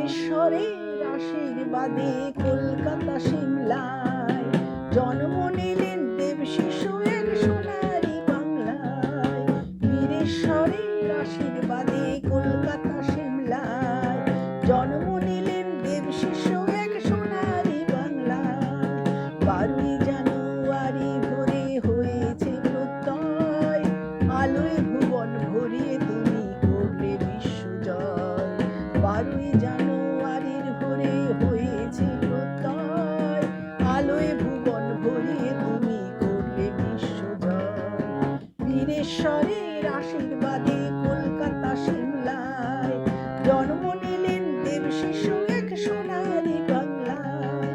বীরেশ্বরের আশীর্বাদে কলকাতা সিমলায় জন্ম নিলেন দেব শিশু এক সোনারি বাংলায়। বীরেশ্বরের আশীর্বাদে কলকাতা সিমলায় জন্ম নিলেন দেব শিশু এক সোনারি বাংলায়। 12ই জানুয়ারি ভোরে হয়েছে প্রত্যয়, আলোয় ভুবন ভরিয়ে তুমি করলে বিশ্বজয়। 12ই জানুয়ারির ভোরে হয়েছে প্রত্যয়, আলোয় ভুবন ভরিয়ে তুমি করলে বিশ্বজয়। বীরেশ্বরের আশীর্বাদে কলকাতা সিমলায় জন্ম নিলেন দেব শিশু এক সোনারি বাংলায়।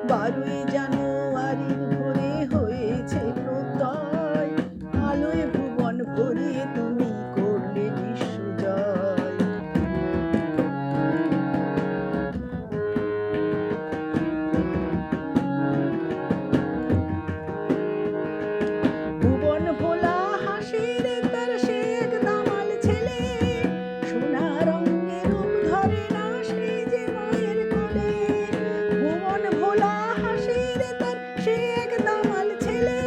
12ই জানুয়ারির ভোরে হয়েছে প্রত্যয়, আলোয় ভুবন ভরিয়ে তুমি করলে বিশ্বজয়। ভুবন ভোলা হাসির তার সে এক দামাল ছেলে, সোনা রঙের রূপ ধরে না সে যে মায়ের কোলে। ভুবন ভোলা হাসির তার সে এক দামাল ছেলে,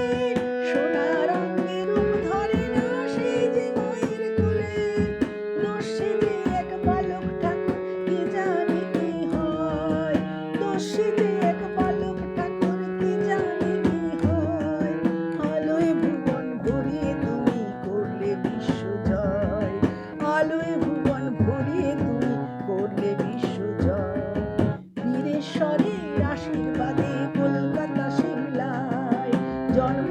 সোনা রঙের রূপ ধরে না সে যে মায়ের কোলে। দস্যি যে এক বালক ঠাকুর কি জানি কি হয়, দস্যি যে এক বালক ঠাকুর কি জানি কি হয়। আলোয় ভুবন ভরিয়ে তুমি করলে বিশ্বজয়, আলোয় ভুবন ভরিয়ে তুমি করলে বিশ্বজয়। বীরেশ্বরের আশীর্বাদে কলকাতা সিমলায় জন্ম